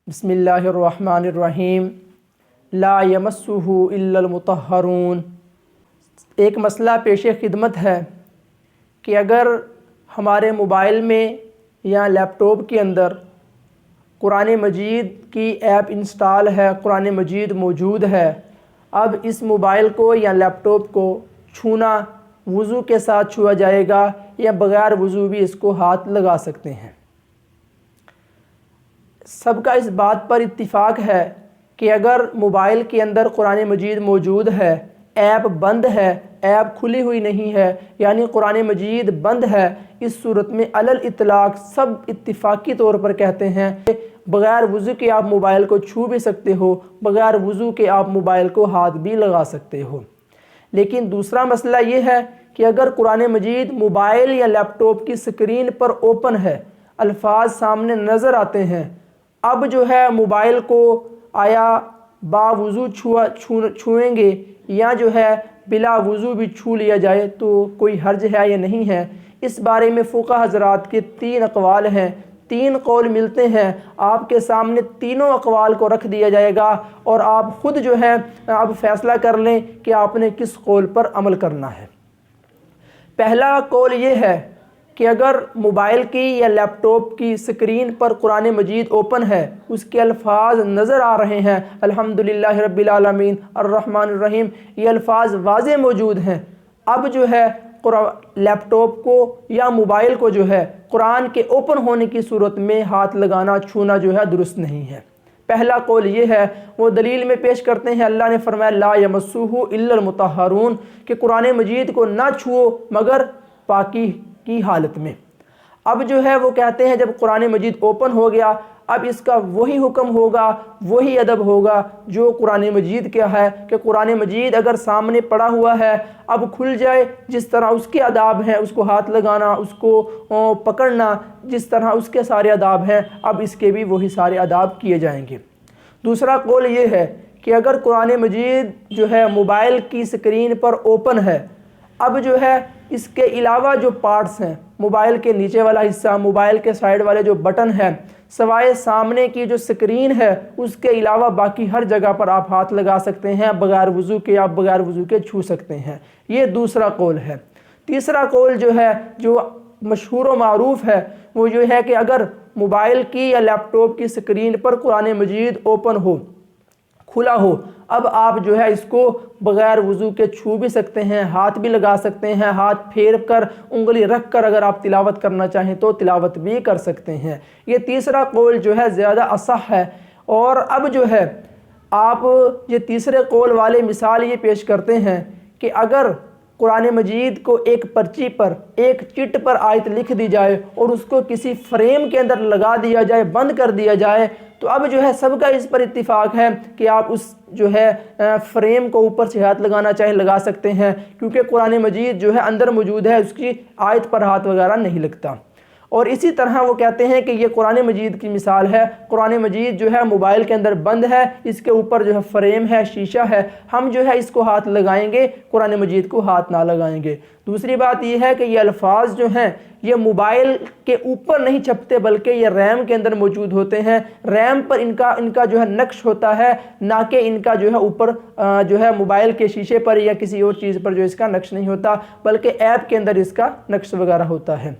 بسم اللہ الرحمن الرحیم لا یمسہ الا المطہرون۔ ایک مسئلہ پیش خدمت ہے کہ اگر ہمارے موبائل میں یا لیپ ٹاپ کے اندر قرآن مجید کی ایپ انسٹال ہے، قرآن مجید موجود ہے، اب اس موبائل کو یا لیپ ٹاپ کو چھونا وضو کے ساتھ چھوا جائے گا یا بغیر وضو بھی اس کو ہاتھ لگا سکتے ہیں؟ سب کا اس بات پر اتفاق ہے کہ اگر موبائل کے اندر قرآن مجید موجود ہے، ایپ بند ہے، ایپ کھلی ہوئی نہیں ہے، یعنی قرآن مجید بند ہے، اس صورت میں علی الاطلاق سب اتفاقی طور پر کہتے ہیں کہ بغیر وضو کے آپ موبائل کو چھو بھی سکتے ہو، بغیر وضو کے آپ موبائل کو ہاتھ بھی لگا سکتے ہو۔ لیکن دوسرا مسئلہ یہ ہے کہ اگر قرآن مجید موبائل یا لیپ ٹاپ کی سکرین پر اوپن ہے، الفاظ سامنے نظر آتے ہیں، اب جو ہے موبائل کو آیا با وضو چھوئیں گے یا جو ہے بلا وضو بھی چھو لیا جائے تو کوئی حرج ہے یا نہیں ہے؟ اس بارے میں فقہ حضرات کے 3 اقوال ہیں، 3 قول ملتے ہیں۔ آپ کے سامنے تینوں اقوال کو رکھ دیا جائے گا اور آپ خود جو ہے اب فیصلہ کر لیں کہ آپ نے کس قول پر عمل کرنا ہے۔ پہلا قول یہ ہے کہ اگر موبائل کی یا لیپ ٹاپ کی سکرین پر قرآن مجید اوپن ہے، اس کے الفاظ نظر آ رہے ہیں، الحمدللہ رب العالمین الرحمن الرحیم، یہ الفاظ واضح موجود ہیں، اب جو ہے لیپ ٹاپ کو یا موبائل کو جو ہے قرآن کے اوپن ہونے کی صورت میں ہاتھ لگانا چھونا جو ہے درست نہیں ہے۔ پہلا قول یہ ہے، وہ دلیل میں پیش کرتے ہیں، اللہ نے فرمایا لا یمسہ الا المطہرون، کہ قرآن مجید کو نہ چھوؤ مگر پاکی کی حالت میں۔ اب جو ہے وہ کہتے ہیں جب قرآن مجید اوپن ہو گیا، اب اس کا وہی حکم ہوگا، وہی ادب ہوگا جو قرآن مجید کیا ہے، کہ قرآن مجید اگر سامنے پڑا ہوا ہے اب کھل جائے، جس طرح اس کے آداب ہیں، اس کو ہاتھ لگانا، اس کو پکڑنا، جس طرح اس کے سارے آداب ہیں، اب اس کے بھی وہی سارے آداب کیے جائیں گے۔ دوسرا قول یہ ہے کہ اگر قرآن مجید جو ہے موبائل کی سکرین پر اوپن ہے، اب جو ہے اس کے علاوہ جو پارٹس ہیں، موبائل کے نیچے والا حصہ، موبائل کے سائیڈ والے جو بٹن ہیں، سوائے سامنے کی جو سکرین ہے اس کے علاوہ باقی ہر جگہ پر آپ ہاتھ لگا سکتے ہیں، بغیر وضو کے آپ بغیر وضو کے چھو سکتے ہیں۔ یہ دوسرا قول ہے۔ تیسرا قول جو ہے جو مشہور و معروف ہے وہ یہ ہے کہ اگر موبائل کی یا لیپ ٹاپ کی سکرین پر قرآن مجید اوپن ہو، کھلا ہو، اب آپ جو ہے اس کو بغیر وضو کے چھو بھی سکتے ہیں، ہاتھ بھی لگا سکتے ہیں، ہاتھ پھیر کر انگلی رکھ کر اگر آپ تلاوت کرنا چاہیں تو تلاوت بھی کر سکتے ہیں۔ یہ تیسرا قول جو ہے زیادہ اصح ہے۔ اور اب جو ہے آپ یہ تیسرے قول والے مثال یہ پیش کرتے ہیں کہ اگر قرآن مجید کو ایک پرچی پر، ایک چٹ پر آیت لکھ دی جائے اور اس کو کسی فریم کے اندر لگا دیا جائے، بند کر دیا جائے، تو اب جو ہے سب کا اس پر اتفاق ہے کہ آپ اس جو ہے فریم کو اوپر سے ہاتھ لگانا چاہیں لگا سکتے ہیں، کیونکہ قرآن مجید جو ہے اندر موجود ہے، اس کی آیت پر ہاتھ وغیرہ نہیں لگتا۔ اور اسی طرح وہ کہتے ہیں کہ یہ قرآن مجید کی مثال ہے، قرآن مجید جو ہے موبائل کے اندر بند ہے، اس کے اوپر جو ہے فریم ہے، شیشہ ہے، ہم جو ہے اس کو ہاتھ لگائیں گے، قرآن مجید کو ہاتھ نہ لگائیں گے۔ دوسری بات یہ ہے کہ یہ الفاظ جو ہیں یہ موبائل کے اوپر نہیں چھپتے بلکہ یہ ریم کے اندر موجود ہوتے ہیں، ریم پر ان کا جو ہے نقش ہوتا ہے، نہ کہ ان کا جو ہے اوپر جو ہے موبائل کے شیشے پر یا کسی اور چیز پر جو اس کا نقش نہیں ہوتا، بلکہ ایپ کے اندر اس کا نقش وغیرہ ہوتا ہے۔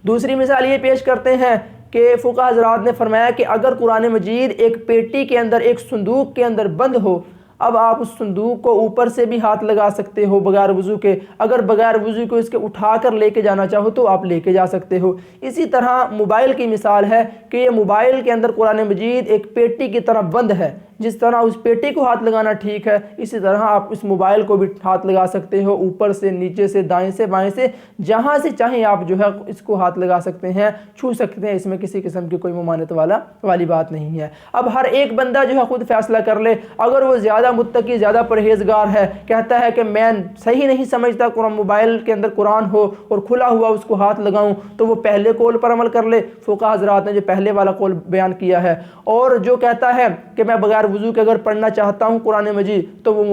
دوسری مثال یہ پیش کرتے ہیں کہ فقہ حضرات نے فرمایا کہ اگر قرآن مجید ایک پیٹی کے اندر، ایک صندوق کے اندر بند ہو، اب آپ اس صندوق کو اوپر سے بھی ہاتھ لگا سکتے ہو بغیر وضو کے، اگر بغیر وضو کو اس کے اٹھا کر لے کے جانا چاہو تو آپ لے کے جا سکتے ہو۔ اسی طرح موبائل کی مثال ہے کہ یہ موبائل کے اندر قرآن مجید ایک پیٹی کی طرح بند ہے، جس طرح اس پیٹی کو ہاتھ لگانا ٹھیک ہے، اسی طرح آپ اس موبائل کو بھی ہاتھ لگا سکتے ہو، اوپر سے، نیچے سے، دائیں سے، بائیں سے، جہاں سے چاہیں آپ جو ہے اس کو ہاتھ لگا سکتے ہیں، چھو سکتے ہیں، اس میں کسی قسم کی کوئی ممانعت والی بات نہیں ہے۔ اب ہر ایک بندہ جو ہے خود فیصلہ کر لے، اگر وہ زیادہ متقی، زیادہ پرہیزگار ہے، کہتا ہے کہ میں صحیح نہیں سمجھتا موبائل کے اندر قرآن ہو اور کھلا ہوا اس کو ہاتھ لگاؤں، تو وہ پہلے قول پر عمل کر لے، فقہ حضرات نے جو پہلے والا قول بیان کیا ہے۔ اور جو کہتا ہے کہ میں بغیر بغیر وضو کے اگر پڑھنا چاہتا ہوں قرآن مجید تو وہ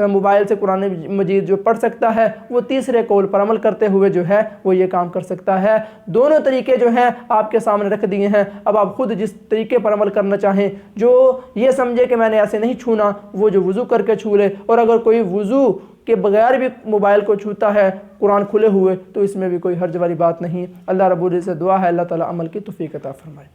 موبائل سے قرآن مجید جو پڑھ سکتا ہے وہ تیسرے قول پر عمل کرتے ہوئے جو ہے وہ یہ کام کر سکتا ہے۔ دونوں طریقے جو ہیں آپ کے سامنے رکھ دیے ہیں، اب آپ خود جس طریقے پر عمل کرنا چاہیں، جو یہ سمجھے کہ میں نے ایسے نہیں چھونا وہ جو وضو کر کے چھو لے، اور اگر کوئی وضو کے بغیر بھی موبائل کو چھوتا ہے قرآن کھلے ہوئے تو اس میں بھی کوئی حرج والی بات نہیں۔ اللہ رب العزت سے دعا ہے اللہ تعالیٰ عمل کی توفیق عطا فرمائے۔